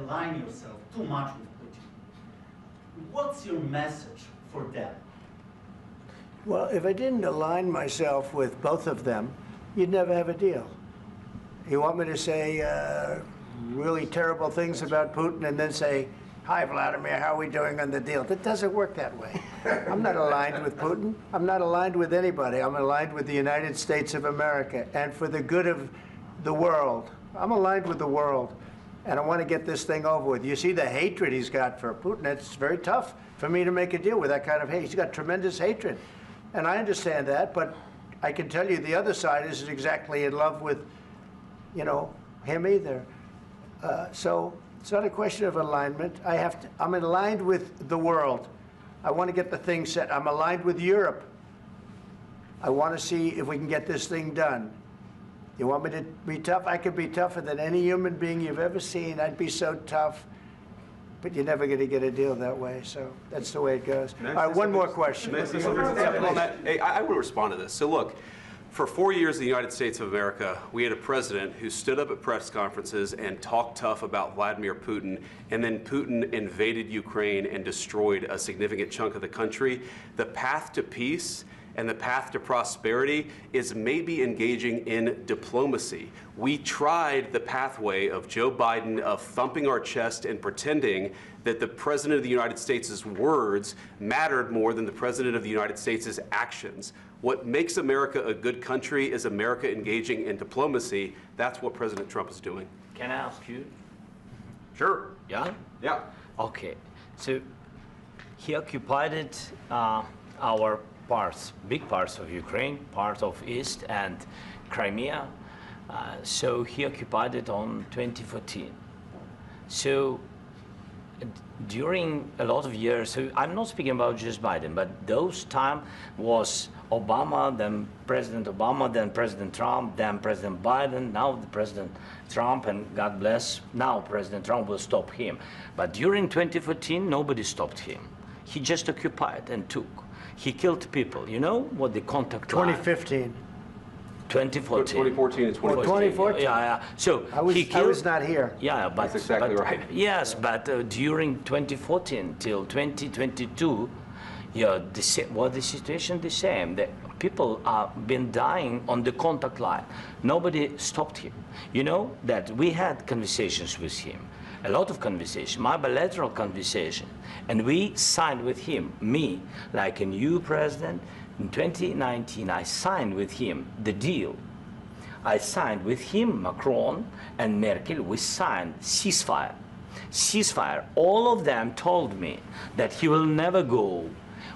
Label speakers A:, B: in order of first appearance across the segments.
A: align yourself too much with Putin. What's your message for them?
B: Well, if I didn't align myself with both of them, you'd never have a deal. You want me to say really terrible things about Putin and then say, "Hi, Vladimir, how are we doing on the deal?" That doesn't work that way. I'm not aligned with Putin. I'm not aligned with anybody. I'm aligned with the United States of America. And for the good of the world, I'm aligned with the world. And I want to get this thing over with. You see the hatred he's got for Putin. It's very tough for me to make a deal with that kind of hate. He's got tremendous hatred. And I understand that, but I can tell you the other side isn't exactly in love with, you know, him either. So it's not a question of alignment. I'm aligned with the world. I want to get the thing set. I'm aligned with Europe. I want to see if we can get this thing done. You want me to be tough? I could be tougher than any human being you've ever seen. I'd be so tough. But you're never going to get a deal that way, so that's the way it goes. All right, one more question.
C: I will respond to this. So look, for 4 years in the United States of America, we had a president who stood up at press conferences and talked tough about Vladimir Putin, and then Putin invaded Ukraine and destroyed a significant chunk of the country. The path to peace and the path to prosperity is maybe engaging in diplomacy. We tried the pathway of Joe Biden of thumping our chest and pretending that the President of the United States' words mattered more than the President of the United States' actions. What makes America a good country is America engaging in diplomacy. That's what President Trump is doing.
D: Can I ask you?
C: Sure.
D: Yeah?
C: Yeah.
D: Okay. So he occupied our parts, big parts of Ukraine, part of East and Crimea. So he occupied it on 2014. So during a lot of years, so I'm not speaking about just Biden, but those time was Obama, then President Obama, then President Trump, then President Biden, now the President Trump, and God bless, now President Trump will stop him. But during 2014, nobody stopped him. He just occupied and took. He killed people. You know what the contact
B: 2015.
C: 2014 and 2014.
B: 2014.
D: Yeah. So
B: I was not here.
D: Yeah, but
C: that's exactly right.
D: Yes, but during 2014 till 2022, yeah, the situation the same. The people have been dying on the contact line. Nobody stopped him. You know that we had conversations with him, a lot of conversation, my bilateral conversation, and we signed with him, me, like a new president. In 2019, I signed with him the deal. I signed with him, Macron and Merkel, we signed ceasefire. Ceasefire, all of them told me that he will never go.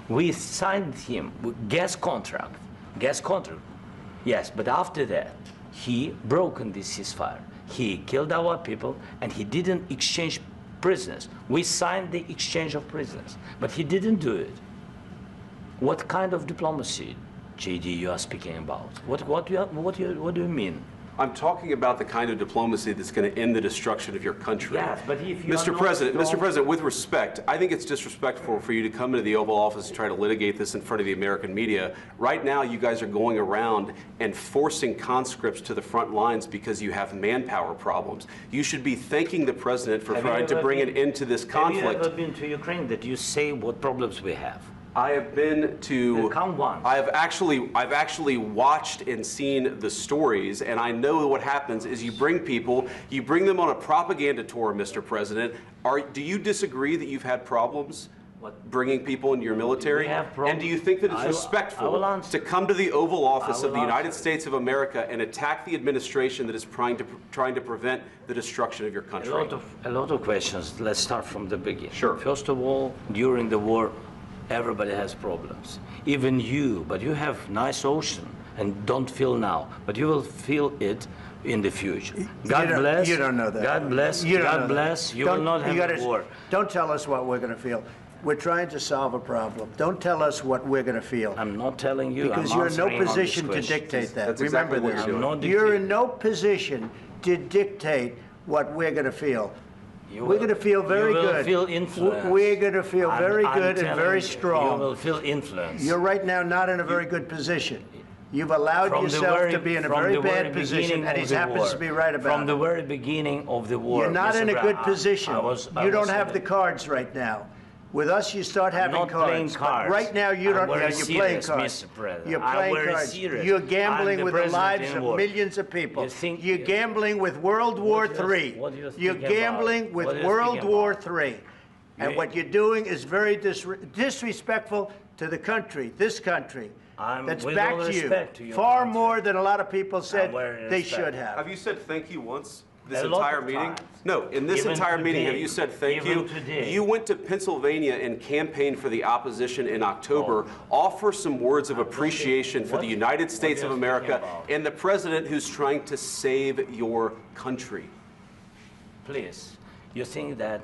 D: We signed him with gas contract, yes, but after that, he broken this ceasefire. He killed our people and he didn't exchange prisoners. We signed the exchange of prisoners, but he didn't do it. What kind of diplomacy, JD, you are speaking about? What do you mean?
C: I'm talking about the kind of diplomacy that's going to end the destruction of your country.
D: Yes, but if you
C: Mr. President, with respect, I think it's disrespectful for you to come into the Oval Office and try to litigate this in front of the American media. Right now, you guys are going around and forcing conscripts to the front lines because you have manpower problems. You should be thanking the President for trying to bring an end to this conflict.
D: Have you ever been to Ukraine that you say what problems we have?
C: I have been to.
D: Count one.
C: I've actually watched and seen the stories, and I know what happens is you bring people, you bring them on a propaganda tour, Mr. President. Do you disagree that you've had problems bringing people into your military? And do you think that it's respectful to come to the Oval Office of the United States of America and attack the administration that is trying to prevent the destruction of your country?
D: A lot of questions. Let's start from the beginning.
C: Sure.
D: First of all, during the war, everybody has problems, even you, but you have nice ocean and don't feel now, but you will feel it in the future. God bless.
B: You don't know that.
D: God bless. God bless. You will not have a war.
B: Don't tell us what we're going to feel. We're trying to solve a problem. Don't tell us what we're going to feel.
D: I'm not telling you.
B: Because you're in no position to dictate that.
C: That's
B: Remember
C: exactly
B: this. You're in no position to dictate what we're going to feel. We're going to feel very good.
D: You will feel influence.
B: We're going to feel very good and very strong.
D: You will feel influence.
B: You're right now not in a very good position. You've allowed yourself to be in a very bad position, and he happens to be right about it.
D: From the very beginning of the war.
B: You're not in a good position. You don't have the
D: the
B: cards right now. With us, you start having
D: not
B: cards.
D: playing cards.
B: But right now, you don't.
D: I'm very
B: You're playing
D: serious,
B: cards.
D: Mr. President.
B: You're
D: I'm
B: playing
D: very
B: cards.
D: serious.
B: You're gambling
D: I'm
B: with
D: the
B: the lives
D: president
B: of
D: in war.
B: millions of people.
D: You think-
B: You're gambling with World War
D: What do you-
B: III.
D: what do you
B: You're
D: think about?
B: gambling with
D: What do you
B: World
D: think
B: War
D: about?
B: III. And
D: You-
B: what you're doing is very disrespectful to the country, this country. That's
D: with
B: back
D: all
B: to you.
D: respect to your
B: Far
D: country.
B: more than a lot of people said
D: very
B: they
D: respect.
B: should have.
C: Have you said thank you once this
D: A lot
C: entire
D: of
C: meeting?
D: times.
C: No, in this
D: Even
C: entire meeting, have
D: today.
C: you said thank
D: Even
C: you?
D: today.
C: You went to Pennsylvania and campaigned for the opposition in October. Offer some words of appreciation for the United States of
D: you
C: America
D: speaking about?
C: and the president who's trying to save your country.
D: Please, you think that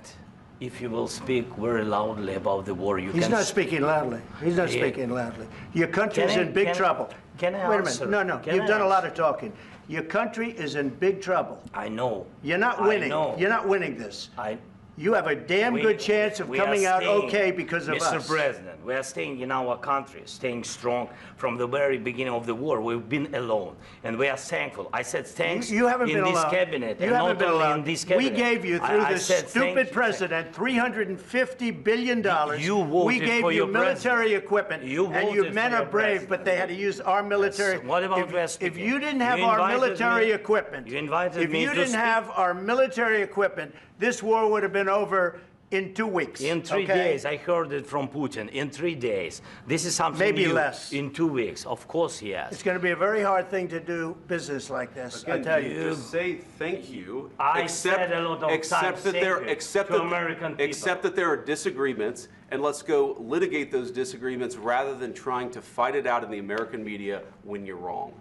D: if you will speak very loudly about the war, you
B: He's
D: can...
B: not speaking loudly. He's not
D: Yeah.
B: speaking loudly. Your country's
D: Can I-
B: in big
D: can I-
B: trouble.
D: can I
B: Wait a
D: answer?
B: minute. No,
D: Can
B: you've
D: I
B: done a lot
D: answer?
B: of talking. Your country is in big trouble.
D: I know.
B: You're not
D: I
B: winning.
D: know.
B: You're not winning this.
D: I,
B: You have a damn
D: we-
B: good chance of
D: we are
B: coming out
D: staying,
B: okay because of
D: Mr.
B: us.
D: President, we are staying in our country, staying strong from the very beginning of the war. We've been alone, and we are thankful. I said thanks
B: You haven't
D: in
B: been
D: this
B: alone.
D: cabinet,
B: You
D: and
B: haven't
D: not
B: been
D: only
B: alone.
D: in this
B: We
D: cabinet.
B: gave you, through
D: I
B: this
D: said thank
B: stupid
D: you.
B: president, $350 billion.
D: You voted
B: we gave
D: for
B: you
D: your
B: military
D: president.
B: equipment,
D: You
B: and your
D: voted
B: men
D: for
B: are
D: your
B: brave,
D: president.
B: but they had to use our military.
D: What about
B: if,
D: West
B: if
D: speaking?
B: you didn't have
D: You
B: our
D: invited
B: military
D: me-
B: equipment,
D: you invited
B: if
D: me
B: you
D: to
B: didn't
D: speak.
B: have our military equipment, this war would have been over in 2 weeks.
D: In 3
B: okay?
D: days, I heard it from Putin. In 3 days, this is something
B: Maybe
D: new.
B: less.
D: In 2 weeks, of course, yes.
B: It's going to be a very hard thing to do business like this, I tell you.
C: Just say thank you.
D: I said a lot of
C: accept
D: times
C: that
D: thank
C: there,
D: you
C: accept
D: to
C: that,
D: American people.
C: accept that there are disagreements, and let's go litigate those disagreements rather than trying to fight it out in the American media when you're wrong.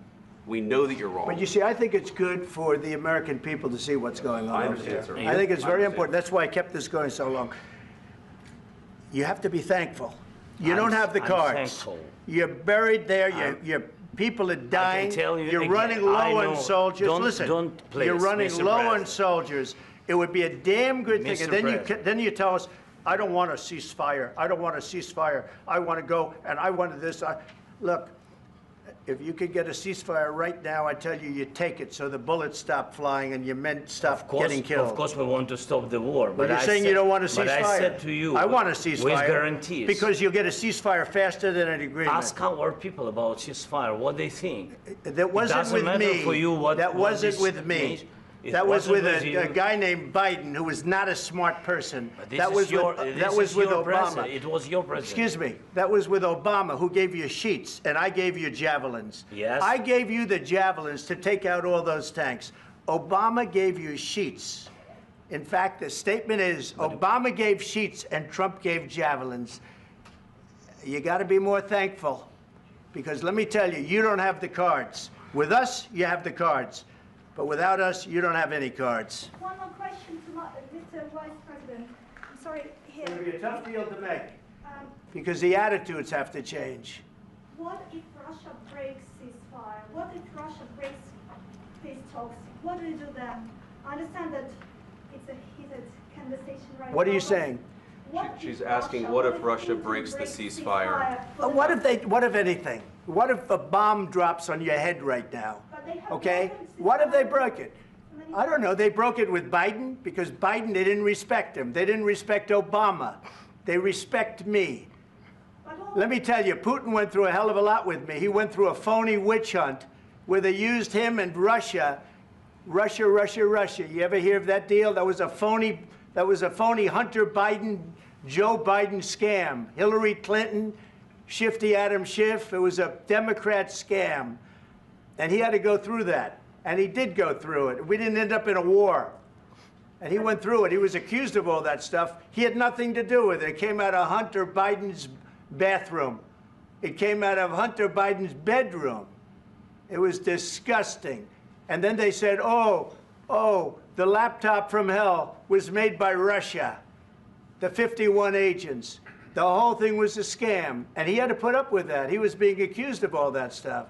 C: We know that you're wrong.
B: But you see, I think it's good for the American people to see what's going on
C: I
B: over
C: understand,
B: there.
C: sir.
B: I think it's
C: I
B: very
C: understand.
B: important. That's why I kept this going so long. You have to be thankful. You don't have the
D: I'm
B: cards.
D: thankful.
B: You're buried there. Your people are dying.
D: tell you
B: You're
D: again,
B: running
D: I
B: low on
D: know.
B: soldiers. Listen,
D: Please,
B: you're running
D: Mr.
B: low on
D: President.
B: soldiers. It would be a damn good thing.
D: Mr.
B: And
D: President.
B: then you tell us, I don't want a ceasefire. I don't want a ceasefire. I want to go, and I wanted this. Look, if you could get a ceasefire right now, I tell you, you take it so the bullets stop flying and your men stop getting killed.
D: Of course, we want to stop the war.
B: But you're saying you don't want a ceasefire.
D: But I said to you,
B: I want a ceasefire.
D: with guarantees.
B: Because you'll get a ceasefire faster than an agreement.
D: Ask our people about ceasefire, what they think.
B: That wasn't
D: doesn't
B: with
D: matter
B: me.
D: for you what-
B: that
D: what
B: wasn't
D: this
B: with me.
D: means. It
B: That was
D: wasn't
B: with
D: with
B: a
D: you.
B: guy named Biden, who was not a smart person.
D: But this
B: That
D: is
B: was
D: your,
B: with,
D: this
B: that was
D: is
B: with
D: your
B: Obama.
D: president. It was your president.
B: Excuse me. That was with Obama, who gave you sheets, and I gave you javelins.
D: Yes.
B: I gave you the javelins to take out all those tanks. Obama gave you sheets. In fact, the statement is Obama gave sheets and Trump gave javelins. You got to be more thankful, because let me tell you, you don't have the cards. With us, you have the cards. But without us, you don't have any cards.
E: One more question to Mr. Vice President. I'm sorry, here.
B: It's going to be a tough deal to make,
E: Um,
B: because the attitudes have to change.
E: what if Russia breaks ceasefire? What if Russia breaks peace talks? What do you do then? I understand that it's a heated conversation right now.
B: What are you
E: but
B: saying?
E: what
C: She's
E: if
C: asking, what if Russia
E: Putin
C: breaks the
E: breaks
C: ceasefire?
E: for the-
B: What if anything? What if a bomb drops on your head right now?
E: But they have
B: Okay?
E: broken
B: What if they
E: ceasefire
B: broke it?
E: so many
B: I don't know. They broke it with Biden because Biden, they didn't respect him. They didn't respect Obama. They respect me.
E: But all-
B: Let me tell you, Putin went through a hell of a lot with me. He went through a phony witch hunt where they used him and Russia. Russia. You ever hear of that deal? That was a phony Hunter Biden, Joe Biden scam. Hillary Clinton, Shifty Adam Schiff. It was a Democrat scam. And he had to go through that. And he did go through it. We didn't end up in a war. And he went through it. He was accused of all that stuff. He had nothing to do with it. It came out of Hunter Biden's bathroom. It came out of Hunter Biden's bedroom. It was disgusting. And then they said, oh, the laptop from hell was made by Russia, the 51 agents. The whole thing was a scam. And he had to put up with that. He was being accused of all that stuff.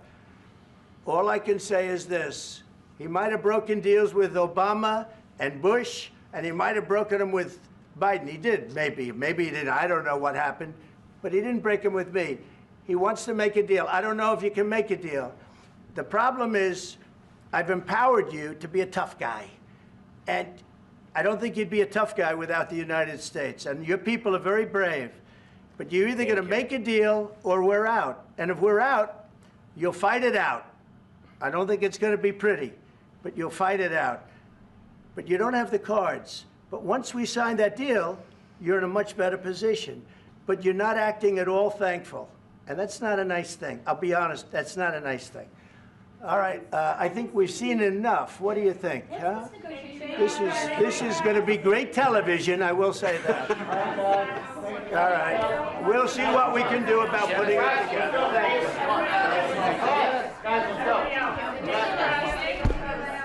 B: All I can say is this. He might have broken deals with Obama and Bush, and he might have broken them with Biden. He did, maybe. Maybe he didn't. I don't know what happened. But he didn't break them with me. He wants to make a deal. I don't know if you can make a deal. The problem is I've empowered you to be a tough guy. And I don't think you'd be a tough guy without the United States. And your people are very brave. But you're either going to make a deal or we're out. And if we're out, you'll fight it out. I don't think it's going to be pretty, but you'll fight it out. But you don't have the cards. But once we sign that deal, you're in a much better position. But you're not acting at all thankful. And that's not a nice thing. I'll be honest, that's not a nice thing. All right, I think we've seen enough. What do you think? Huh? This is going to be great television, I will say that. All right, we'll see what we can do about putting it together. Thank you.
F: Guys, let's go.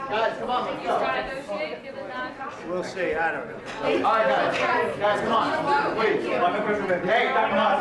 F: Guys, come on, let's go.
B: We'll see, I don't know.
F: All right, guys, come on. Please. Hey, come on.